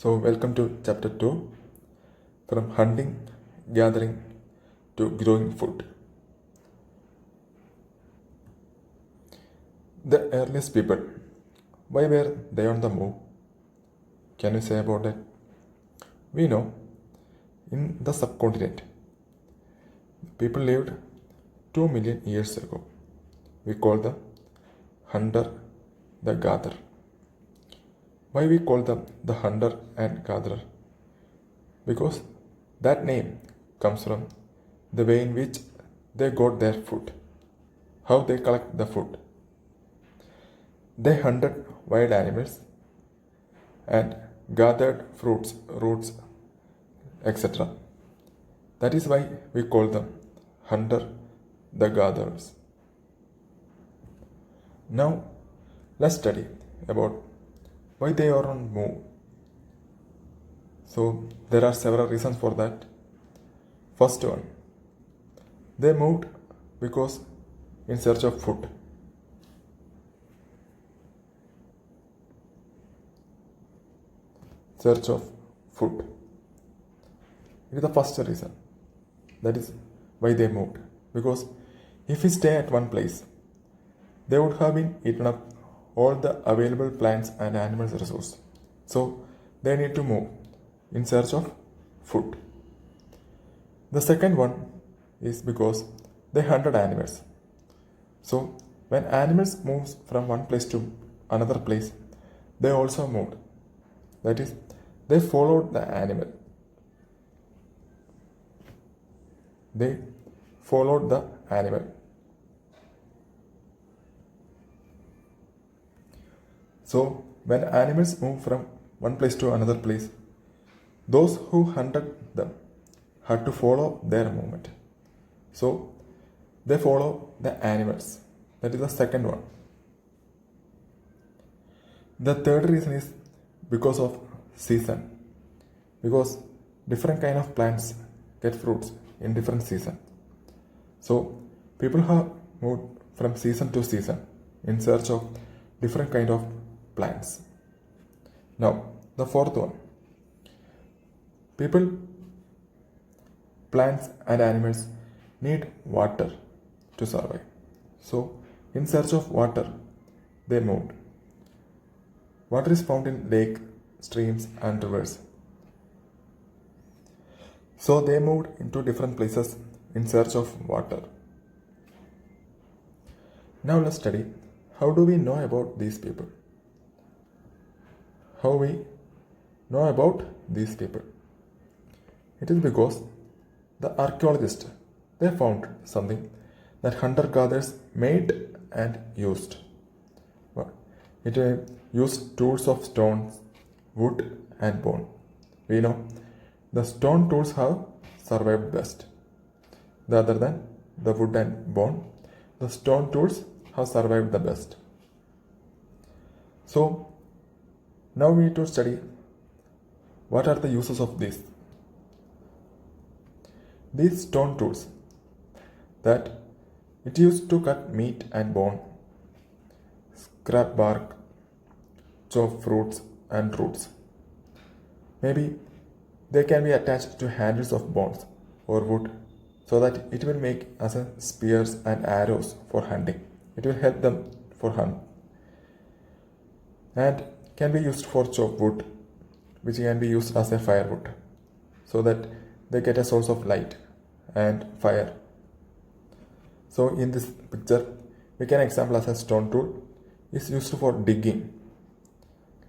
So, welcome to chapter 2, from hunting, gathering to growing food. The earliest people, why were they on the move? Can you say about it? We know in the subcontinent, people lived 2 million years ago. We call the hunter, the gatherer. Why we call them the hunter and gatherer? Because that name comes from the way in which they got their food, how they collect the food. They hunted wild animals and gathered fruits, roots, etc. That is why we call them hunter, the gatherers. Now, let's study about why they are on move. So, there are several reasons for that. First one, they moved because in search of food. Search of food. It is the first reason. That is why they moved. Because if we stay at one place, they would have been eaten up all the available plants and animals resource. So they need to move in search of food. The second one is because they hunted animals. So when animals moves from one place to another place, they also moved. That is, they followed the animal. They followed the animal. So when animals move from one place to another place, those who hunted them had to follow their movement. So they follow the animals. That is the second one. The third reason is because of season. Because different kind of plants get fruits in different season. So people have moved from season to season in search of different kind of plants. Now, the fourth one. People, plants and animals need water to survive. So, in search of water, they moved. Water is found in lakes, streams and rivers. So, they moved into different places in search of water. Now, let's study how do we know about these people? How we know about these people? It is because the archaeologists, they found something that hunter-gatherers made and used. It used tools of stones, wood and bone. We know the stone tools have survived best. Rather than the wood and bone, the stone tools have survived the best. So, now we need to study what are the uses of these. These stone tools that it used to cut meat and bone, scrap bark, chop fruits and roots. Maybe they can be attached to handles of bones or wood so that it will make as a spears and arrows for hunting. It will help them for hunt. And can be used for chop wood, which can be used as a firewood, so that they get a source of light and fire. So in this picture, we can example as a stone tool is used for digging,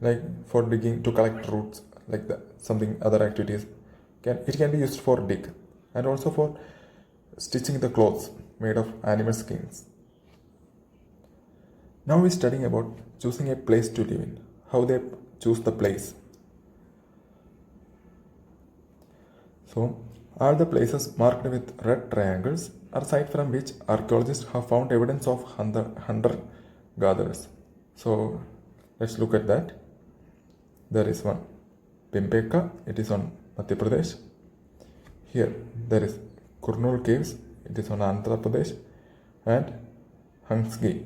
like for digging to collect roots, like something other activities. It can be used for dig and also for stitching the clothes made of animal skins. Now we are studying about choosing a place to live in, how they choose the place. So, all the places marked with red triangles are sites from which archaeologists have found evidence of hunter-gatherers. So, let's look at that. There is one, Pimpeka, it is on Madhya Pradesh. Here, there is Kurnool Caves, it is on Andhra Pradesh, and Hansgi.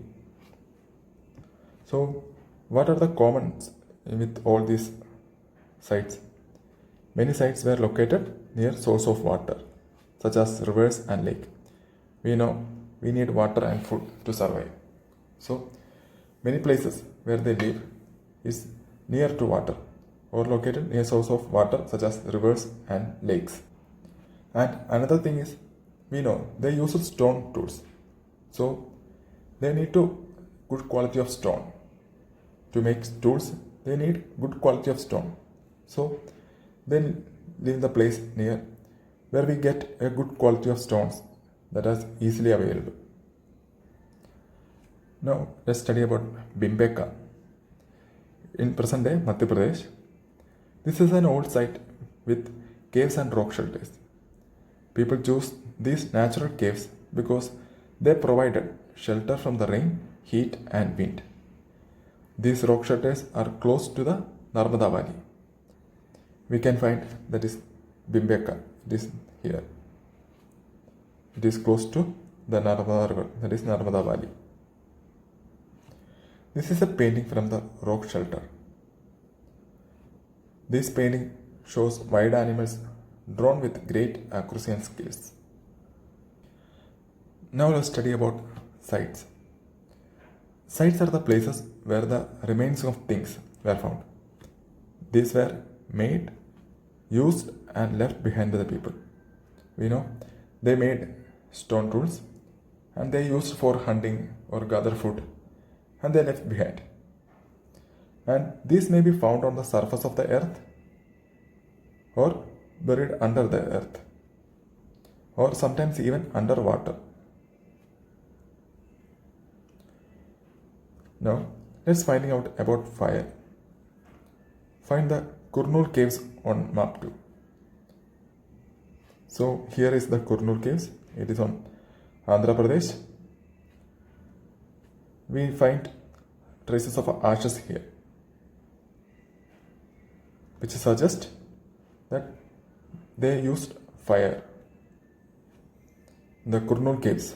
So, what are the commons with all these sites. Many sites were located near source of water, such as rivers and lake. We know we need water and food to survive. So, many places where they live is near to water or located near source of water such as rivers and lakes. And another thing is, we know they use stone tools. So, they need to good quality of stone. To make tools, they need good quality of stone. So, they live in the place near where we get a good quality of stones that is easily available. Now, let's study about Bhimbeka. In present day Madhya Pradesh, this is an old site with caves and rock shelters. People choose these natural caves because they provided shelter from the rain, heat and wind. These rock shelters are close to the Narmada Valley. We can find that is Bhimbeka. It is here. It is close to the Narmada River, that is Narmada Valley. This is a painting from the rock shelter. This painting shows wild animals drawn with great accuracy and skills. Now let's study about sites. Sites are the places where the remains of things were found. These were made, used and left behind by the people. We know they made stone tools and they used for hunting or gather food and they left behind. And these may be found on the surface of the earth or buried under the earth or sometimes even underwater. Now let's find out about fire. Find the Kurnool caves on map 2. So here is the Kurnool caves. It is on Andhra Pradesh. We find traces of ashes here, which suggests that they used fire. In the Kurnool caves,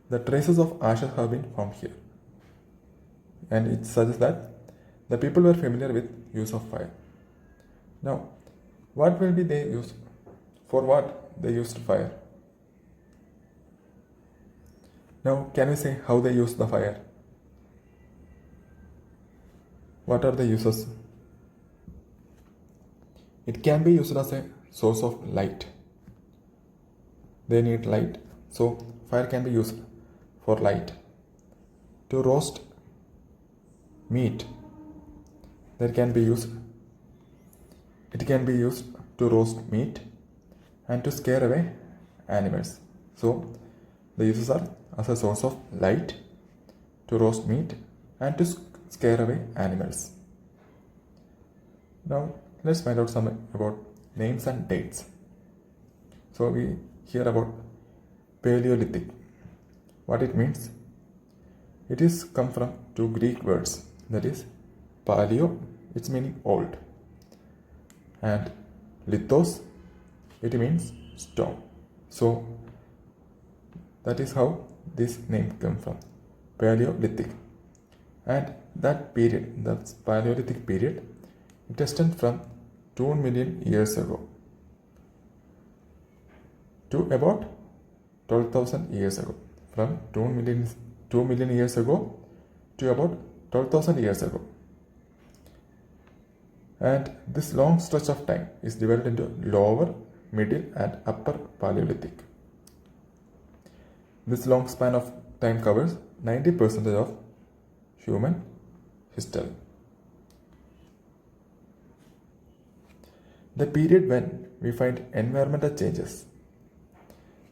the traces of ashes have been found here, and it suggests that the people were familiar with use of fire. Now, what will be they used? For what they used fire? Now, can we say how they used the fire? What are the uses? It can be used as a source of light. They need light, so fire can be used for light. To roast meat, it can be used to roast meat and to scare away animals. So the uses are as a source of light, to roast meat and to scare away animals. Now let's find out some about names and dates. So we hear about Paleolithic. What it means? It is come from two Greek words, that is paleo, its meaning old, and lithos, it means stone. So that is how this name came from, Paleolithic. And that period, that Paleolithic period, it extends from 2 million years ago to about 12,000 years ago. From 2 million years ago to about 12,000 years ago. And this long stretch of time is divided into lower, middle and upper Paleolithic. This long span of time covers 90% of human history. The period when we find environmental changes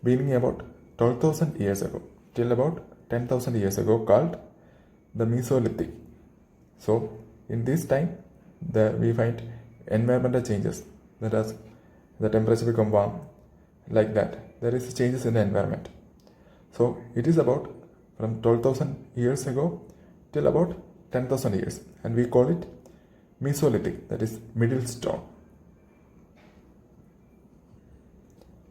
beginning about 12,000 years ago till about 10,000 years ago, called the Mesolithic. So in this time we find environmental changes, that is the temperature become warm, like that. There is changes in the environment. So it is about from 12,000 years ago till about 10,000 years, and we call it Mesolithic, that is middle stone.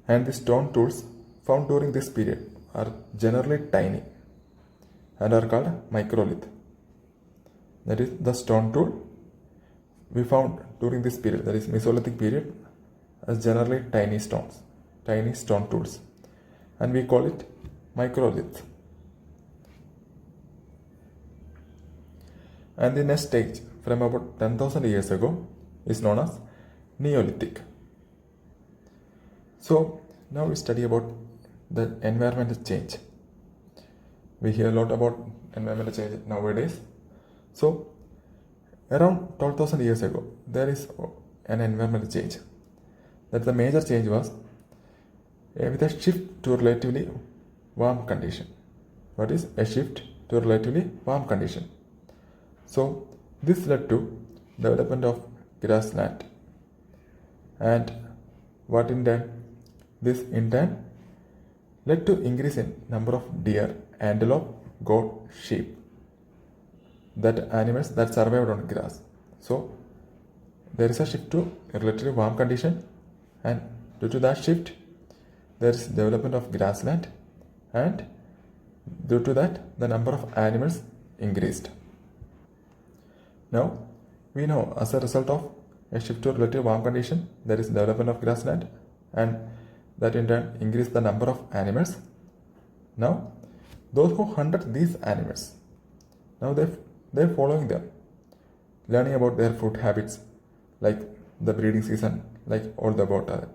And the stone tools found during this period are generally tiny and are called microlith. That is, the stone tool we found during this period, that is Mesolithic period, as generally tiny stone tools, and we call it microlith. And the next stage from about 10,000 years ago is known as Neolithic. So now we study about the environmental change. We hear a lot about environmental change nowadays. So around 12,000 years ago, there is an environmental change. That the major change was with a shift to relatively warm condition. What is a shift to relatively warm condition? So this led to development of grassland, and this in turn led to increase in number of deer, antelope, goat, sheep, that animals that survived on grass. So there is a shift to a relatively warm condition, and due to that shift there is development of grassland, and due to that the number of animals increased. Now we know, as a result of a shift to relatively warm condition, there is development of grassland, and that in turn increased the number of animals. Now those who hunted these animals, now they're following them, learning about their food habits, like the breeding season, like all the water.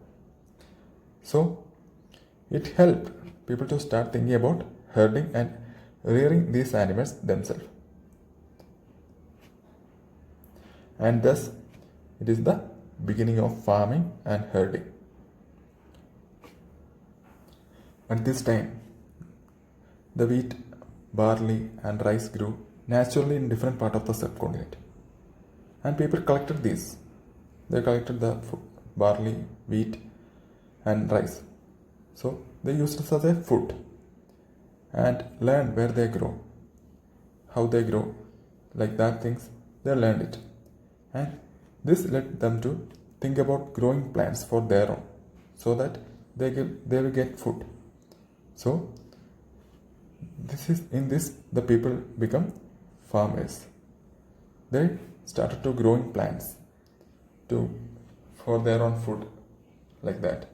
So it helped people to start thinking about herding and rearing these animals themselves. And thus it is the beginning of farming and herding. At this time, the wheat, barley and rice grew naturally in different parts of the subcontinent, and people collected these. They collected the barley, wheat and rice. So they used it as a food and learned where they grow, how they grow, like that things, they learned it. And this led them to think about growing plants for their own, so that they will get food. So in this the people become farmers. They started to growing plants for their own food, like that.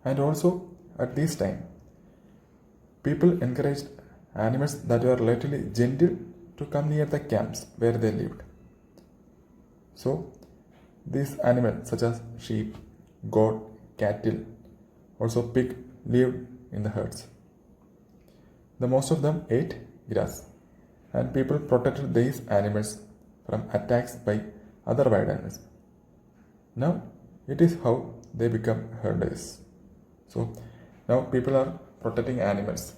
And also at this time, people encouraged animals that were relatively gentle to come near the camps where they lived. So these animals such as sheep, goat, cattle, also pig, lived in the herds. The most of them ate grass, and people protected these animals from attacks by other wild animals. Now it is how they become herders. So now people are protecting animals.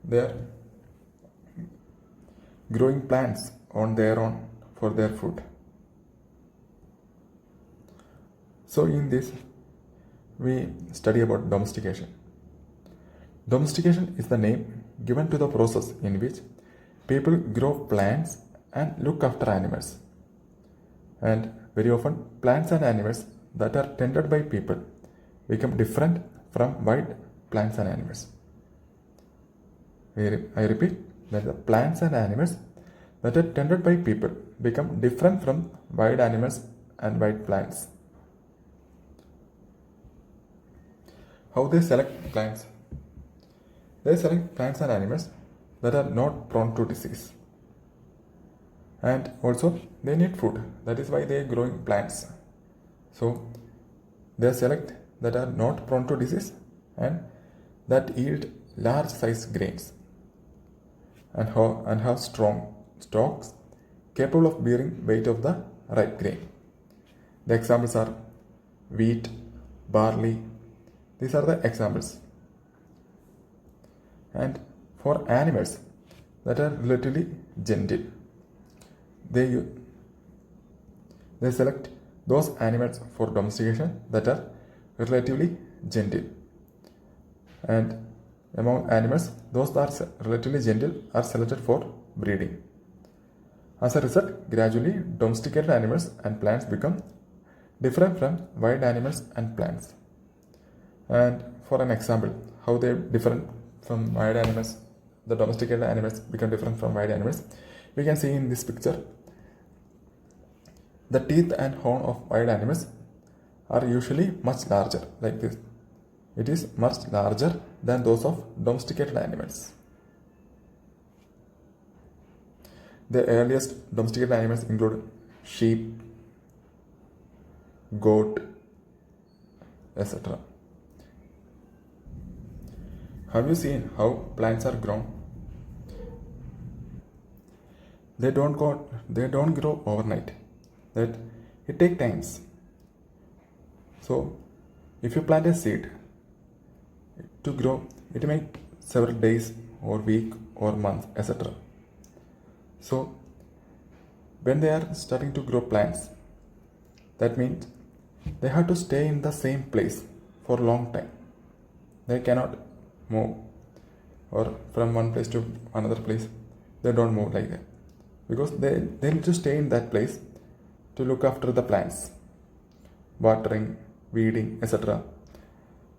They are growing plants on their own for their food. So in this, we study about domestication. Domestication is the name given to the process in which people grow plants and look after animals. And very often, plants and animals that are tended by people become different from wild plants and animals. I repeat, that the plants and animals that are tended by people become different from wild animals and wild plants. How they select plants? They select plants and animals that are not prone to disease. And also they need food. That is why they are growing plants. So they select that are not prone to disease and that yield large size grains and have strong stalks capable of bearing weight of the ripe grain. The examples are wheat, barley. These are the examples. And for animals that are relatively gentle, they select those animals for domestication that are relatively gentle. And among animals, those that are relatively gentle are selected for breeding. As a result, gradually domesticated animals and plants become different from wild animals and plants. And for an example, how they differ from wild animals, the domesticated animals become different from wild animals, we can see in this picture. The teeth and horn of wild animals are usually much larger, like this. It is much larger than those of domesticated animals. The earliest domesticated animals include sheep, goat, etc. Have you seen how plants are grown? They don't grow overnight. That it takes times. So if you plant a seed to grow, it may take several days or week or month, etc. So when they are starting to grow plants, that means they have to stay in the same place for a long time. They cannot move or from one place to another place. They don't move like that because they need to stay in that place to look after the plants, watering, weeding, etc.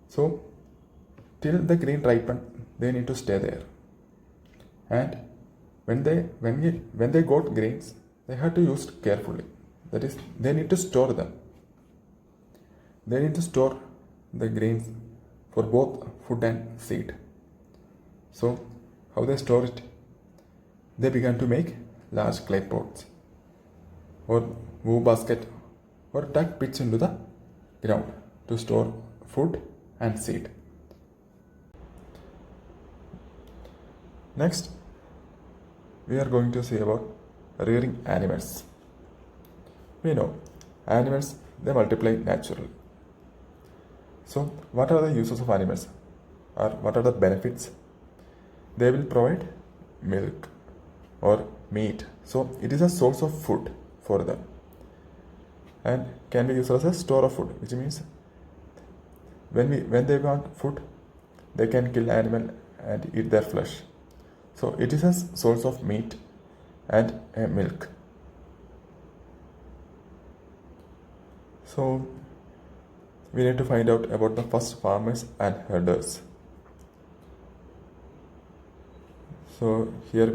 So till the grain ripen, they need to stay there. And when they got grains, they have to use carefully. That is, they need to store them. They need to store the grains for both food and seed. So how they store it? They began to make large clay pots or wool basket or dug pits into the ground to store food and seed. Next, we are going to see about rearing animals. We know animals, they multiply naturally. So what are the uses of animals, or what are the benefits? They will provide milk or meat. So it is a source of food for them and can be used as a store of food, which means when they want food, they can kill animal and eat their flesh. So it is a source of meat and milk. So we need to find out about the first farmers and herders. So here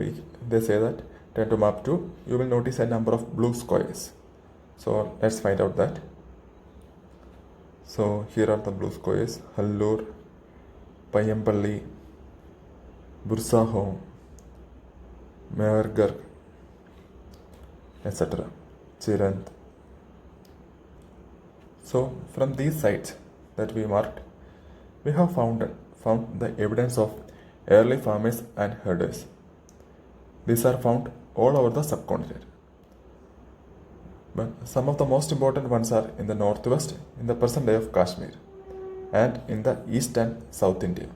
they say that turn to map 2, you will notice a number of blue squares. So let's find out that. So here are the blue squares: Hallur, Payampalli, Bursaho, Mehergarh, etc. Chirand. So from these sites that we marked, we have found the evidence of early farmers and herders. These are found all over the subcontinent. But some of the most important ones are in the northwest, in the present day of Kashmir, and in the east and south India.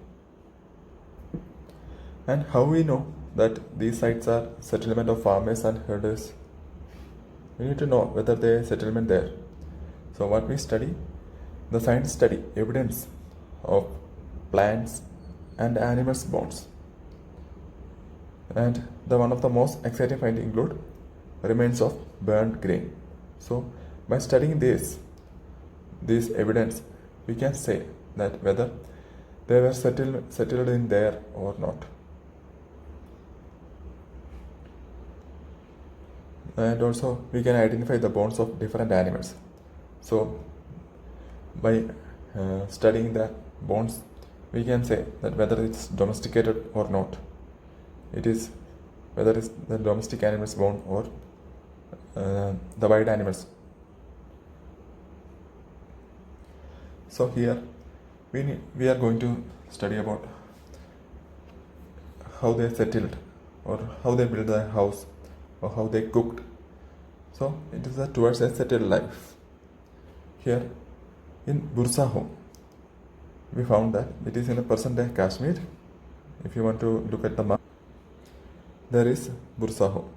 And how we know that these sites are settlement of farmers and herders? We need to know whether there is settlement there. So what we study? The science study evidence of plants and animals' bones. And one of the most exciting findings include remains of burnt grain. So by studying this evidence, we can say that whether they were settled in there or not. And also we can identify the bones of different animals. So by studying the bones, we can say that whether it's domesticated or not. It is whether it's the domestic animal's bone or the wild animals. So here we are going to study about how they settled or how they built their house or how they cooked. So it is towards a settled life. Here in Bursaho, we found that it is in the present day Kashmir. If you want to look at the map, there is Bursaho.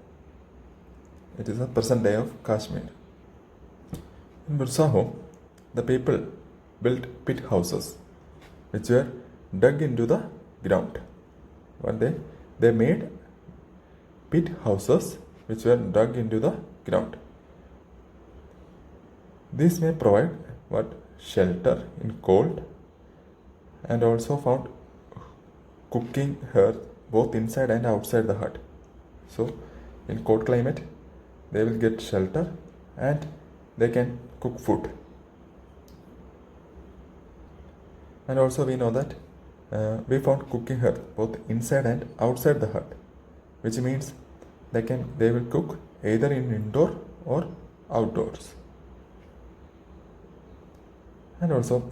It is the present day of Kashmir. In Bursaho, the people built pit houses which were dug into the ground. One day they made pit houses which were dug into the ground. These may provide shelter in cold, and also found cooking hearth both inside and outside the hut. So in cold climate they will get shelter, and they can cook food. And also we know that we found cooking hearth both inside and outside the hut, which means they will cook either in indoor or outdoors. And also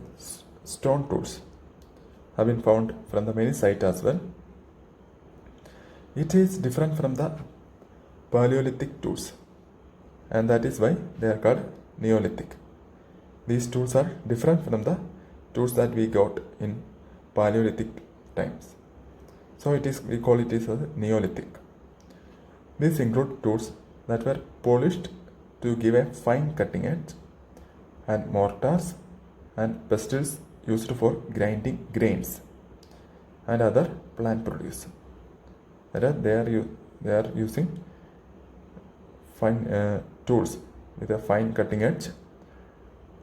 stone tools have been found from the many sites as well. It is different from the Paleolithic tools, and that is why they are called Neolithic. These tools are different from the tools that we got in Paleolithic times. So we call it as Neolithic. These include tools that were polished to give a fine cutting edge, and mortars and pestles used for grinding grains and other plant produce. They are using fine tools with a fine cutting edge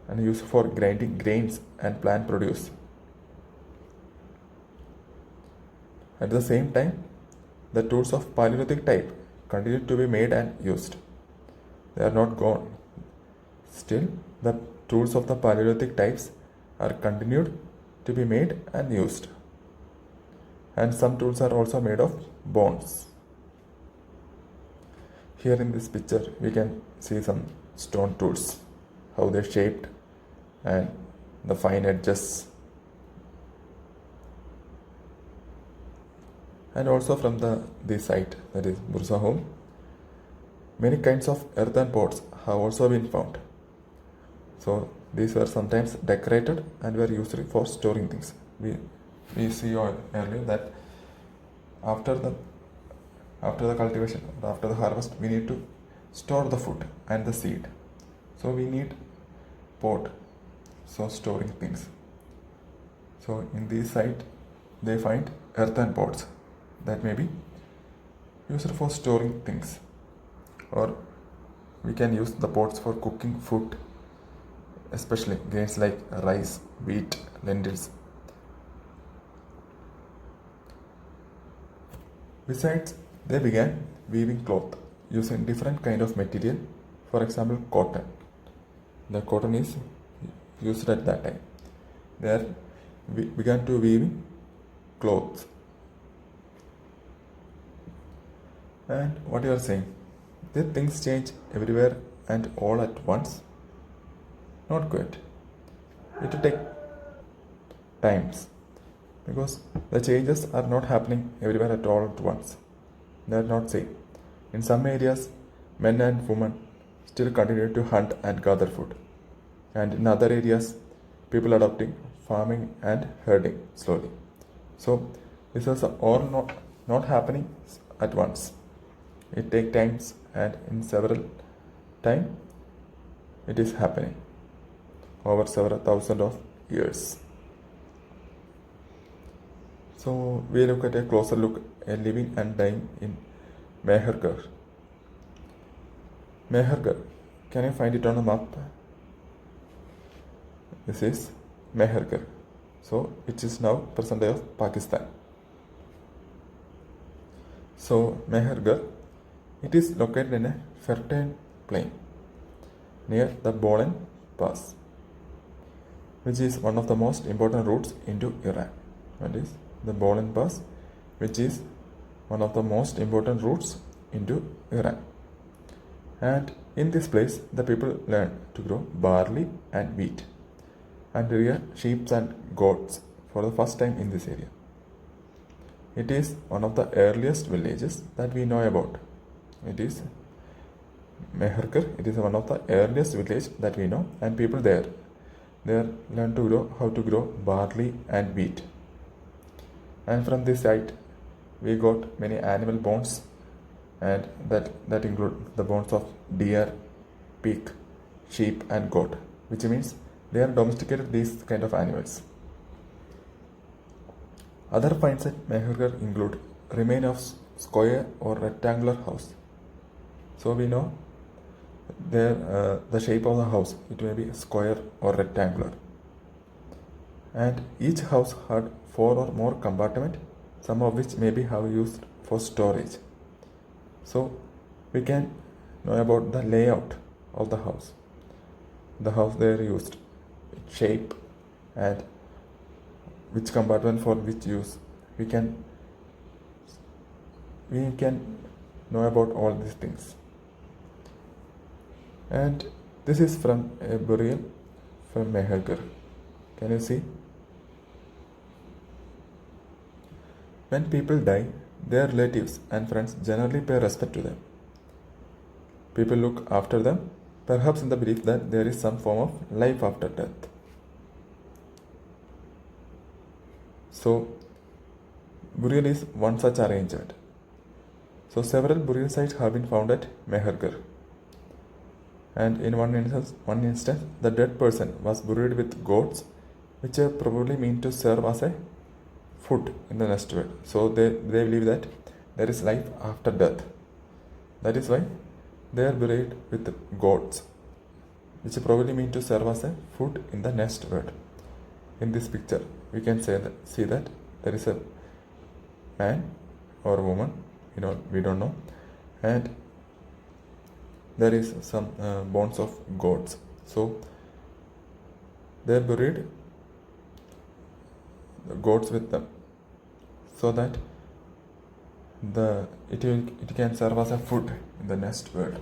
and used for grinding grains and plant produce. At the same time, the tools of Paleolithic type continue to be made and used. They are not gone. Still, the tools of the Paleolithic types are continued to be made and used. And some tools are also made of bones. Here in this picture, we can see some stone tools, how they're shaped and the fine edges. And also from the site, that is Bursa home, many kinds of earthen pots have also been found. So these were sometimes decorated and were used for storing things. We see earlier that after the cultivation, after the harvest, we need to store the food and the seed. So we need pot, so storing things. So in this site, they find earthen pots that may be used for storing things, or we can use the pots for cooking food, especially grains like rice, wheat, lentils. Besides, they began weaving cloth using different kind of material, for example cotton. The cotton is used at that time. They began to weave clothes. And what you are saying? Did things change everywhere and all at once? Not quite. It will take times, because the changes are not happening everywhere at all at once. They are not same. In some areas, men and women still continue to hunt and gather food, and in other areas, people adopting farming and herding slowly. So this is all not happening at once. It takes times, and in several time it is happening over several thousand of years. So we look at a closer look at living and dying in Mehergarh. Mehergarh, can you find it on a map? This is Mehergarh. So it is now present day of Pakistan. So Mehergarh, it is located in a fertile plain near the Bolan Pass, which is one of the most important routes into Iran. That is the Bolan Pass, which is one of the most important routes into Iran. And in this place, the people learn to grow barley and wheat and rear sheep and goats for the first time in this area. It is one of the earliest villages that we know about. It is Mehergarh. It is one of the earliest village that we know, and people there learn to grow how to grow barley and wheat. And from this site, we got many animal bones, and that include the bones of deer, pig, sheep, and goat, which means they are domesticated these kind of animals. Other finds at Mehergarh include remain of square or rectangular house. So we know there the shape of the house, it may be square or rectangular, and each house had 4 or more compartments, some of which may be have used for storage. So we can know about the layout of the house. The house they are used, its shape, and which compartment for which use. We can know about all these things. And this is from a burial from Mehergar. Can you see? When people die, their relatives and friends generally pay respect to them. People look after them, perhaps in the belief that there is some form of life after death. So, burial is one such arrangement. So, several burial sites have been found at Mehergar. And in one instance, the dead person was buried with goats, which are probably meant to serve as a food in the next world. So they believe that there is life after death. That is why they are buried with goats, which probably mean to serve as a food in the next world. In this picture, we can see that there is a man or a woman, we don't know, and there is some bones of goats. So they are buried the goats with them, so that it can serve as a food in the next world.